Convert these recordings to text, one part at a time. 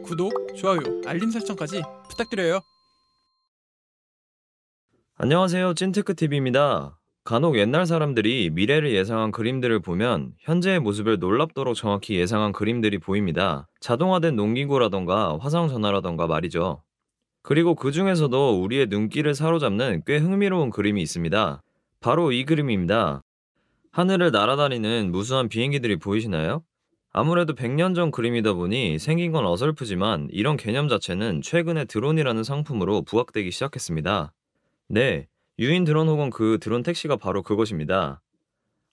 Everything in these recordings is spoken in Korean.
구독, 좋아요, 알림 설정까지 부탁드려요. 안녕하세요. 찐테크TV입니다. 간혹 옛날 사람들이 미래를 예상한 그림들을 보면 현재의 모습을 놀랍도록 정확히 예상한 그림들이 보입니다. 자동화된 농기구라던가 화성전화라던가 말이죠. 그리고 그 중에서도 우리의 눈길을 사로잡는 꽤 흥미로운 그림이 있습니다. 바로 이 그림입니다. 하늘을 날아다니는 무수한 비행기들이 보이시나요? 아무래도 100년 전 그림이다 보니 생긴 건 어설프지만 이런 개념 자체는 최근에 드론이라는 상품으로 부각되기 시작했습니다. 네, 유인 드론 혹은 그 드론 택시가 바로 그것입니다.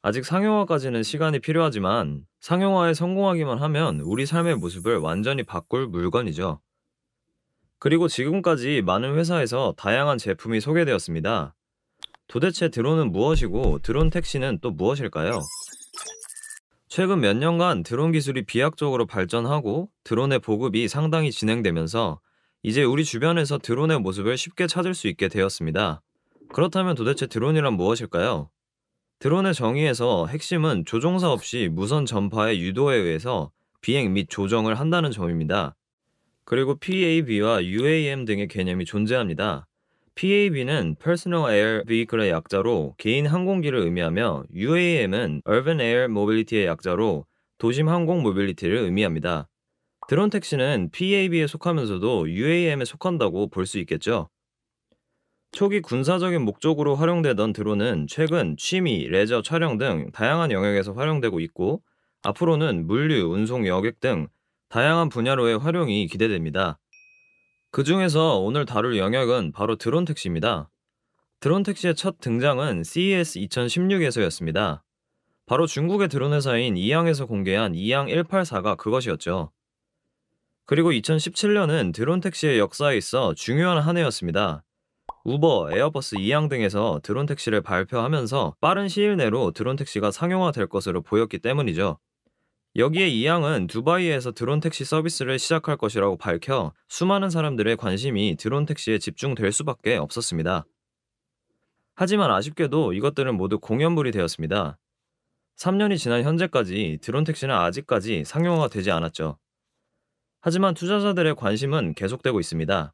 아직 상용화까지는 시간이 필요하지만 상용화에 성공하기만 하면 우리 삶의 모습을 완전히 바꿀 물건이죠. 그리고 지금까지 많은 회사에서 다양한 제품이 소개되었습니다. 도대체 드론은 무엇이고 드론 택시는 또 무엇일까요? 최근 몇 년간 드론 기술이 비약적으로 발전하고 드론의 보급이 상당히 진행되면서 이제 우리 주변에서 드론의 모습을 쉽게 찾을 수 있게 되었습니다. 그렇다면 도대체 드론이란 무엇일까요? 드론의 정의에서 핵심은 조종사 없이 무선 전파의 유도에 의해서 비행 및 조정을 한다는 점입니다. 그리고 PAV와 UAM 등의 개념이 존재합니다. PAV는 Personal Air Vehicle의 약자로 개인 항공기를 의미하며 UAM은 Urban Air Mobility의 약자로 도심 항공 모빌리티를 의미합니다. 드론 택시는 PAV에 속하면서도 UAM에 속한다고 볼 수 있겠죠. 초기 군사적인 목적으로 활용되던 드론은 최근 취미, 레저 촬영 등 다양한 영역에서 활용되고 있고 앞으로는 물류, 운송, 여객 등 다양한 분야로의 활용이 기대됩니다. 그 중에서 오늘 다룰 영역은 바로 드론 택시입니다. 드론 택시의 첫 등장은 CES 2016에서였습니다. 바로 중국의 드론 회사인 이항에서 공개한 이항 184가 그것이었죠. 그리고 2017년은 드론 택시의 역사에 있어 중요한 한 해였습니다. 우버, 에어버스, 이항 등에서 드론 택시를 발표하면서 빠른 시일 내로 드론 택시가 상용화될 것으로 보였기 때문이죠. 여기에 이항은 두바이에서 드론 택시 서비스를 시작할 것이라고 밝혀 수많은 사람들의 관심이 드론 택시에 집중될 수밖에 없었습니다. 하지만 아쉽게도 이것들은 모두 공연불이 되었습니다. 3년이 지난 현재까지 드론 택시는 아직까지 상용화가 되지 않았죠. 하지만 투자자들의 관심은 계속되고 있습니다.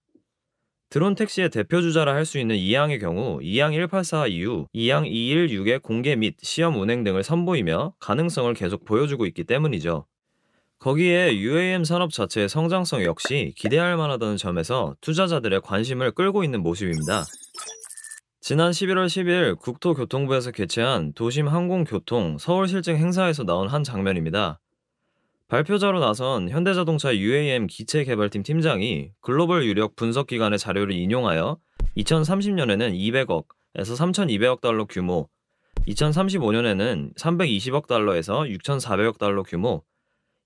드론 택시의 대표주자라 할 수 있는 이항의 경우 이항 184 이후 이항 216의 공개 및 시험 운행 등을 선보이며 가능성을 계속 보여주고 있기 때문이죠. 거기에 UAM 산업 자체의 성장성 역시 기대할 만하다는 점에서 투자자들의 관심을 끌고 있는 모습입니다. 지난 11월 10일 국토교통부에서 개최한 도심항공교통 서울실증 행사에서 나온 한 장면입니다. 발표자로 나선 현대자동차 UAM 기체개발팀 팀장이 글로벌 유력 분석기관의 자료를 인용하여 2030년에는 200억에서 3,200억 달러 규모, 2035년에는 320억 달러에서 6,400억 달러 규모,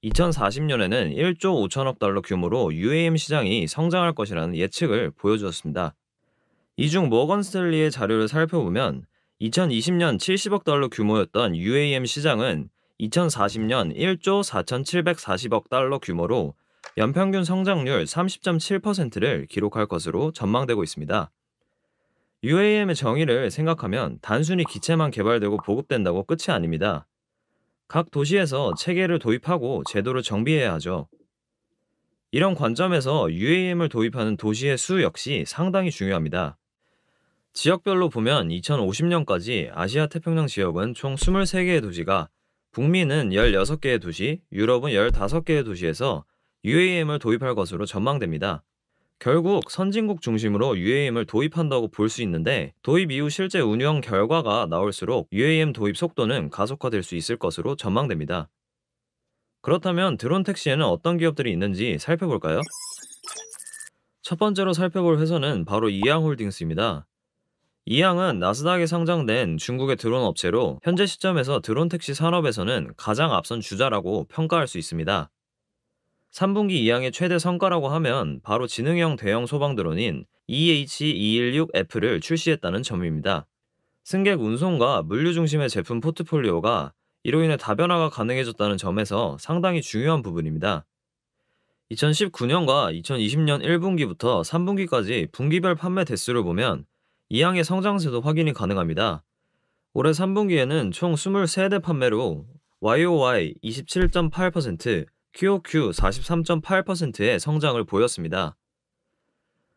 2040년에는 1조 5천억 달러 규모로 UAM 시장이 성장할 것이라는 예측을 보여주었습니다. 이 중 모건 스탠리의 자료를 살펴보면 2020년 70억 달러 규모였던 UAM 시장은 2040년 1조 4,740억 달러 규모로 연평균 성장률 30.7%를 기록할 것으로 전망되고 있습니다. UAM의 정의를 생각하면 단순히 기체만 개발되고 보급된다고 끝이 아닙니다. 각 도시에서 체계를 도입하고 제도를 정비해야 하죠. 이런 관점에서 UAM을 도입하는 도시의 수 역시 상당히 중요합니다. 지역별로 보면 2050년까지 아시아 태평양 지역은 총 23개의 도시가, 북미는 16개의 도시, 유럽은 15개의 도시에서 UAM을 도입할 것으로 전망됩니다. 결국 선진국 중심으로 UAM을 도입한다고 볼 수 있는데 도입 이후 실제 운영 결과가 나올수록 UAM 도입 속도는 가속화될 수 있을 것으로 전망됩니다. 그렇다면 드론 택시에는 어떤 기업들이 있는지 살펴볼까요? 첫 번째로 살펴볼 회사는 바로 이항홀딩스입니다. 이항은 나스닥에 상장된 중국의 드론 업체로 현재 시점에서 드론 택시 산업에서는 가장 앞선 주자라고 평가할 수 있습니다. 3분기 이항의 최대 성과라고 하면 바로 지능형 대형 소방 드론인 EH216F를 출시했다는 점입니다. 승객 운송과 물류 중심의 제품 포트폴리오가 이로 인해 다변화가 가능해졌다는 점에서 상당히 중요한 부분입니다. 2019년과 2020년 1분기부터 3분기까지 분기별 판매 대수를 보면 이항의 성장세도 확인이 가능합니다. 올해 3분기에는 총 23대 판매로 YOY 27.8%, QOQ 43.8%의 성장을 보였습니다.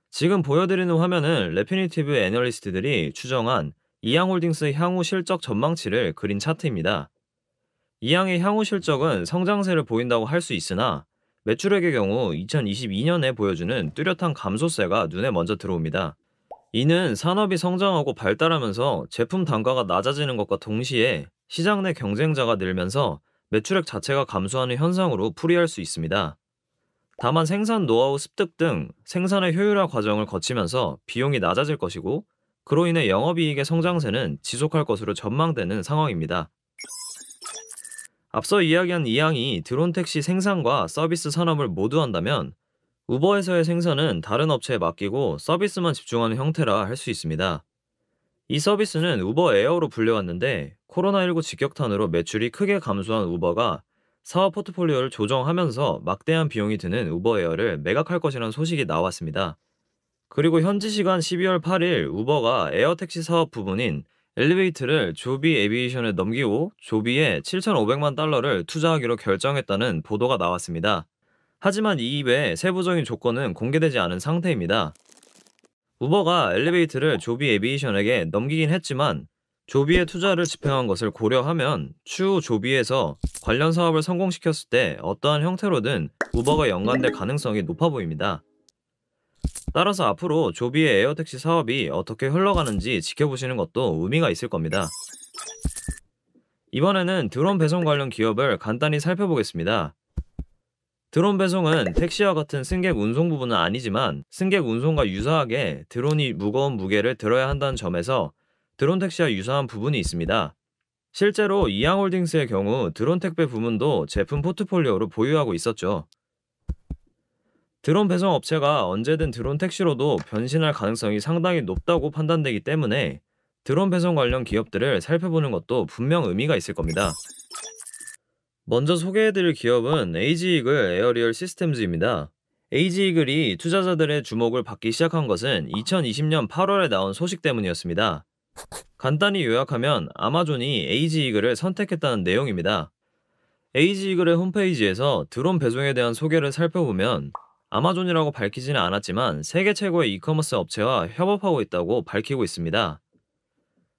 지금 보여드리는 화면은 레피니티브 애널리스트들이 추정한 이양홀딩스 향후 실적 전망치를 그린 차트입니다. 이양의 향후 실적은 성장세를 보인다고 할 수 있으나 매출액의 경우 2022년에 보여주는 뚜렷한 감소세가 눈에 먼저 들어옵니다. 이는 산업이 성장하고 발달하면서 제품 단가가 낮아지는 것과 동시에 시장 내 경쟁자가 늘면서 매출액 자체가 감소하는 현상으로 풀이할 수 있습니다. 다만 생산 노하우 습득 등 생산의 효율화 과정을 거치면서 비용이 낮아질 것이고, 그로 인해 영업이익의 성장세는 지속할 것으로 전망되는 상황입니다. 앞서 이야기한 이양이 드론 택시 생산과 서비스 산업을 모두 한다면 우버에서의 생산은 다른 업체에 맡기고 서비스만 집중하는 형태라 할 수 있습니다. 이 서비스는 우버 에어로 불려왔는데, 코로나19 직격탄으로 매출이 크게 감소한 우버가 사업 포트폴리오를 조정하면서 막대한 비용이 드는 우버 에어를 매각할 것이라는 소식이 나왔습니다. 그리고 현지 시간 12월 8일 우버가 에어 택시 사업 부분인 엘리베이트를 조비 에비에이션에 넘기고 조비에 7,500만 달러를 투자하기로 결정했다는 보도가 나왔습니다. 하지만 이 외 세부적인 조건은 공개되지 않은 상태입니다. 우버가 엘리베이트를 조비 에비에이션에게 넘기긴 했지만 조비의 투자를 집행한 것을 고려하면 추후 조비에서 관련 사업을 성공시켰을 때 어떠한 형태로든 우버가 연관될 가능성이 높아 보입니다. 따라서 앞으로 조비의 에어택시 사업이 어떻게 흘러가는지 지켜보시는 것도 의미가 있을 겁니다. 이번에는 드론 배송 관련 기업을 간단히 살펴보겠습니다. 드론 배송은 택시와 같은 승객 운송 부분은 아니지만 승객 운송과 유사하게 드론이 무거운 무게를 들어야 한다는 점에서 드론 택시와 유사한 부분이 있습니다. 실제로 이양홀딩스의 경우 드론 택배 부문도 제품 포트폴리오로 보유하고 있었죠. 드론 배송 업체가 언제든 드론 택시로도 변신할 가능성이 상당히 높다고 판단되기 때문에 드론 배송 관련 기업들을 살펴보는 것도 분명 의미가 있을 겁니다. 먼저 소개해드릴 기업은 에이지이글 에어리얼 시스템즈입니다. 에이지이글이 투자자들의 주목을 받기 시작한 것은 2020년 8월에 나온 소식 때문이었습니다. 간단히 요약하면 아마존이 에이지이글을 선택했다는 내용입니다. 에이지이글의 홈페이지에서 드론 배송에 대한 소개를 살펴보면 아마존이라고 밝히지는 않았지만 세계 최고의 이커머스 업체와 협업하고 있다고 밝히고 있습니다.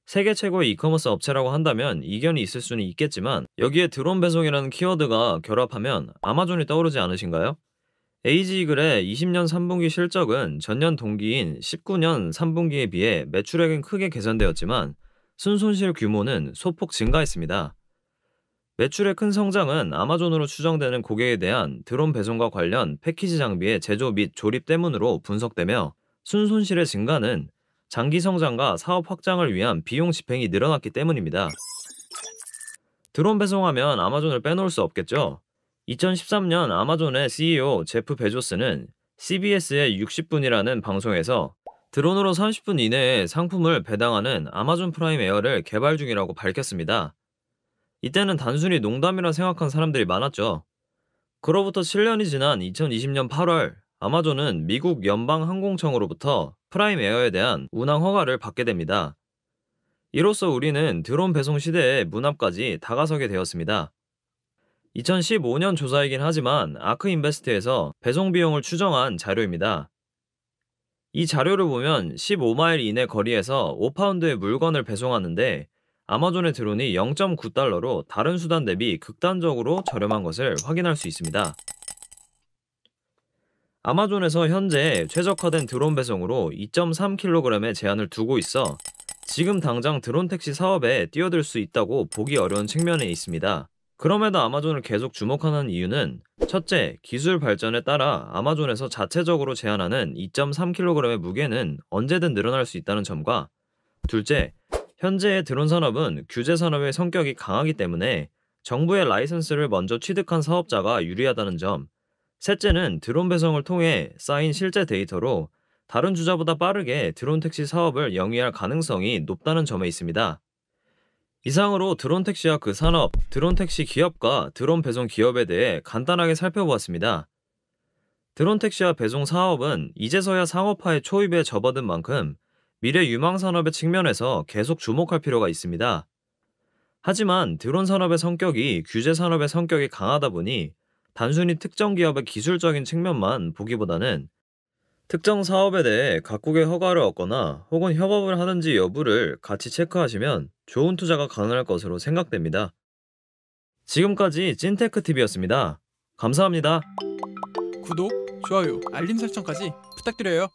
세계 최고의 이커머스 업체라고 한다면 이견이 있을 수는 있겠지만 여기에 드론 배송이라는 키워드가 결합하면 아마존이 떠오르지 않으신가요? 에이지이글의 20년 3분기 실적은 전년 동기인 19년 3분기에 비해 매출액은 크게 개선되었지만 순손실 규모는 소폭 증가했습니다. 매출의 큰 성장은 아마존으로 추정되는 고객에 대한 드론 배송과 관련 패키지 장비의 제조 및 조립 때문으로 분석되며, 순손실의 증가는 장기 성장과 사업 확장을 위한 비용 집행이 늘어났기 때문입니다. 드론 배송하면 아마존을 빼놓을 수 없겠죠. 2013년 아마존의 CEO 제프 베조스는 CBS의 60분이라는 방송에서 드론으로 30분 이내에 상품을 배당하는 아마존 프라임 에어를 개발 중이라고 밝혔습니다. 이때는 단순히 농담이라 생각한 사람들이 많았죠. 그로부터 7년이 지난 2020년 8월 아마존은 미국 연방항공청으로부터 프라임 에어에 대한 운항 허가를 받게 됩니다. 이로써 우리는 드론 배송 시대의 문 앞까지 다가서게 되었습니다. 2015년 조사이긴 하지만 아크인베스트에서 배송 비용을 추정한 자료입니다. 이 자료를 보면 15마일 이내 거리에서 5파운드의 물건을 배송하는데 아마존의 드론이 0.9달러로 다른 수단 대비 극단적으로 저렴한 것을 확인할 수 있습니다. 아마존에서 현재 최적화된 드론 배송으로 2.3kg의 제한을 두고 있어 지금 당장 드론 택시 사업에 뛰어들 수 있다고 보기 어려운 측면에 있습니다. 그럼에도 아마존을 계속 주목하는 이유는 첫째, 기술 발전에 따라 아마존에서 자체적으로 제한하는 2.3kg의 무게는 언제든 늘어날 수 있다는 점과 둘째, 현재의 드론 산업은 규제 산업의 성격이 강하기 때문에 정부의 라이선스를 먼저 취득한 사업자가 유리하다는 점, 셋째는 드론 배송을 통해 쌓인 실제 데이터로 다른 주자보다 빠르게 드론 택시 사업을 영위할 가능성이 높다는 점에 있습니다. 이상으로 드론 택시와 그 산업, 드론 택시 기업과 드론 배송 기업에 대해 간단하게 살펴보았습니다. 드론 택시와 배송 사업은 이제서야 상업화의 초입에 접어든 만큼 미래 유망 산업의 측면에서 계속 주목할 필요가 있습니다. 하지만 드론 산업의 성격이 규제 산업의 성격이 강하다 보니 단순히 특정 기업의 기술적인 측면만 보기보다는 특정 사업에 대해 각국의 허가를 얻거나 혹은 협업을 하는지 여부를 같이 체크하시면 좋은 투자가 가능할 것으로 생각됩니다. 지금까지 찐테크TV였습니다. 감사합니다. 구독, 좋아요, 알림 설정까지 부탁드려요.